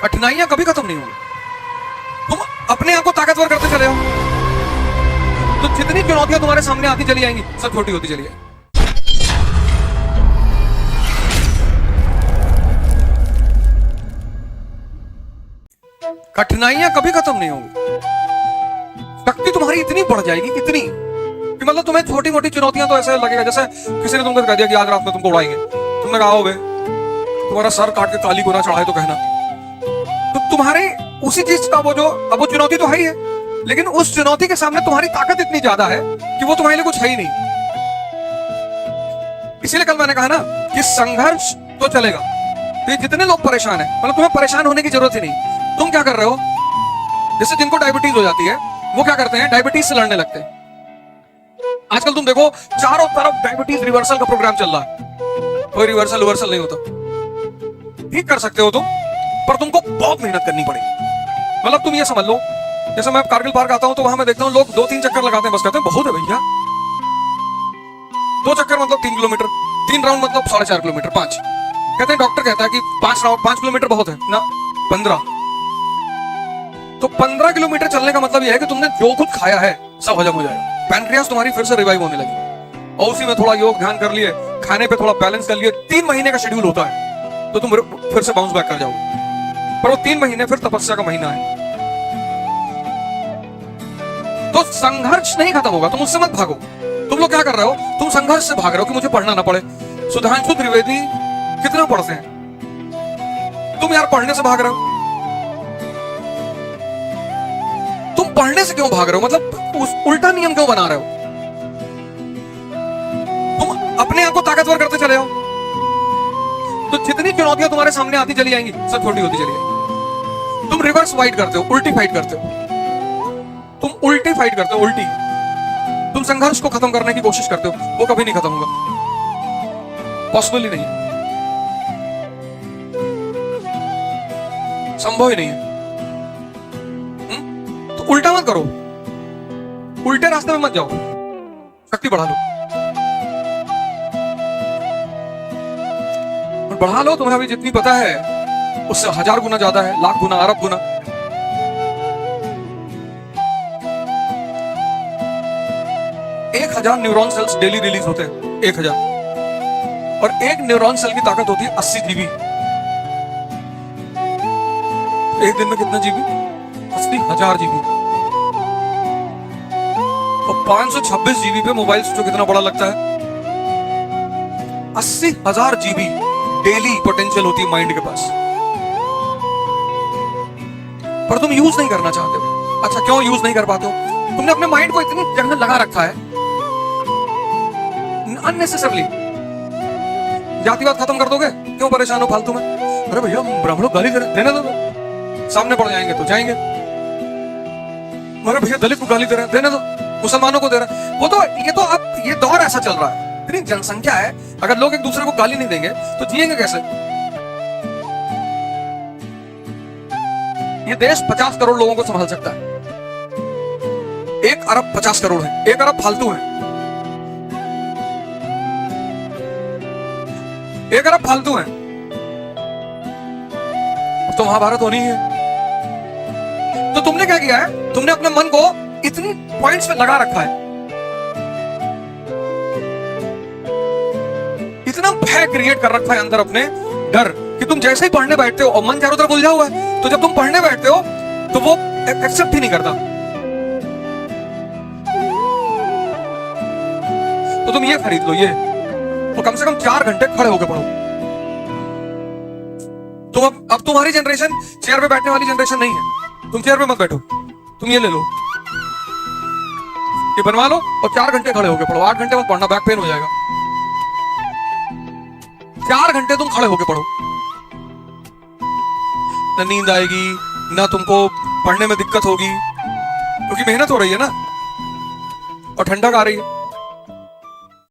कठिनाइयां कभी खत्म नहीं होंगी। तुम अपने आप को ताकतवर करते चले हो तो जितनी चुनौतियां तुम्हारे सामने आती चली जाएंगी सब छोटी होती चली जाएंगी। कठिनाइयां कभी खत्म नहीं होंगी। शक्ति तुम्हारी इतनी बढ़ जाएगी, इतनी कि मतलब तुम्हें छोटी मोटी चुनौतियां तो ऐसे लगेगा जैसे किसी ने तुमको कह दिया कि आज रात में तुमको उड़ाएंगे। तुमने कहा हो बे, तुम्हारा सर काट के काली गोना चढ़ाए तो कहना। तो तुम्हारे उसी चीज का वो जो अब वो चुनौती तो है ही है, लेकिन उस चुनौती के सामने तुम्हारी ताकत इतनी ज्यादा है कि वो तुम्हारे लिए कुछ है ही नहीं। इसीलिए कल मैंने कहा ना कि संघर्ष तो चलेगा। तो ये जितने लोग परेशान हैं, मतलब तुम्हें परेशान होने की जरूरत ही नहीं। तुम क्या कर रहे हो, जैसे जिनको डायबिटीज हो जाती है वो क्या करते हैं, डायबिटीज से लड़ने लगते हैं। आजकल तुम देखो चारों तरफ डायबिटीज रिवर्सल का प्रोग्राम चल रहा है। कोई रिवर्सल नहीं होता। ठीक कर सकते हो तुम, पर तुमको बहुत मेहनत करनी पड़ेगी। मतलब तुम ये समझ लो, जैसे मैं कारगिल पार्क आता हूं तो वहां मैं देखता हूं लोग 2-3 चक्कर लगाते हैं, बस कहते हैं बहुत है भैया। 2 चक्कर मतलब 3 किलोमीटर, 3 राउंड मतलब 4.5 किलोमीटर, 5 कहते हैं। डॉक्टर कहता है कि 5 किलोमीटर बहुत है ना, 15। तो 15 किलोमीटर चलने का मतलब यह है कि तुमने जो कुछ खाया है सब हजम हो जाएगा। पैनक्रियास तुम्हारी फिर से रिवाइव होने लगी और उसी में थोड़ा योग ध्यान कर लिए, खाने पे थोड़ा बैलेंस कर लिए। 3 महीने का शेड्यूल होता है तो तुम फिर से बाउंस बैक कर जाओगे। पर वो 3 महीने फिर तपस्या का महीना है। तो संघर्ष नहीं खत्म होगा, तुम उससे मत भागो। तुम लोग क्या कर रहे हो, तुम संघर्ष से भाग रहे हो कि मुझे पढ़ना ना पड़े। सुधांशु त्रिवेदी कितना पढ़ते हैं, तुम यार पढ़ने से भाग रहे हो। तुम पढ़ने से क्यों भाग रहे हो, मतलब उस उल्टा नियम क्यों बना रहे हो। तुम अपने आप को ताकतवर करते चले हो तो जितनी चुनौतियां तुम्हारे सामने आती चली जाएंगी सब छोटी होती चली जाएंगी। तुम रिवर्स फाइट करते हो, उल्टी फाइट करते हो, तुम उल्टी फाइट करते हो, उल्टी। तुम संघर्ष को खत्म करने की कोशिश करते हो, वो कभी नहीं खत्म होगा, पॉसिबल ही नहीं है, संभव ही नहीं है। तो उल्टा मत करो, उल्टे रास्ते में मत जाओ, शक्ति बढ़ा लो। और बढ़ा लो, तुम्हें अभी जितनी पता है उससे 1000 गुना ज्यादा है, लाख गुना, अरब गुना। 1000 न्यूरॉन सेल्स डेली रिलीज होते हैं, 1000। और एक न्यूरॉन सेल की ताकत होती है 80 जीबी। एक दिन में कितना जीबी, 80,000 जीबी। और 526 जीबी पे मोबाइल जो कितना बड़ा लगता है, 80,000 जीबी डेली पोटेंशियल होती है माइंड के पास। पर तुम यूज नहीं करना चाहते हो। अच्छा, क्यों यूज नहीं कर पाते हो, तुमने अपने माइंड को इतनी जगह लगा रखा है अननेसेसरली। जातिवाद खत्म कर दोगे, क्यों परेशान हो फालतू में। अरे भैया ब्राह्मणों गाली देने दो, सामने पड़ जाएंगे तो जाएंगे। अरे भैया दलित को गाली दे रहे हैं, देने दो, मुसलमानों को दे रहे हैं। वो तो ये तो अब ये दौर ऐसा चल रहा है, इतनी जनसंख्या है, अगर लोग एक दूसरे को गाली नहीं देंगे तो जिएंगे कैसे। ये देश 50 करोड़ लोगों को संभाल सकता है। 1 अरब 50 करोड़ है, 1 अरब फालतू है, 1 अरब फालतू है। तो महाभारत होनी है। तो तुमने क्या किया है, तुमने अपने मन को इतनी पॉइंट्स पे लगा रखा है, इतना भय क्रिएट कर रखा है अंदर अपने, डर, कि तुम जैसे ही पढ़ने बैठते हो और मन चारों तरफ उलझा हुआ है, तो जब तुम पढ़ने बैठते हो तो वो एक्सेप्ट ही नहीं करता। तो तुम ये खरीद लो, ये तो कम से कम 4 घंटे खड़े होकर पढ़ो। तुम अब तुम्हारी जनरेशन चेयर पे बैठने वाली जनरेशन नहीं है। तुम चेयर पे मत बैठो, तुम ये ले लो, ये बनवा लो और 4 घंटे खड़े होकर पढ़ो। 8 घंटे मत पढ़ना, बैक पेन हो जाएगा। 4 घंटे तुम खड़े होकर पढ़ो, ना नींद आएगी, ना तुमको पढ़ने में दिक्कत होगी, क्योंकि मेहनत हो रही है ना, और ठंडक आ रही है।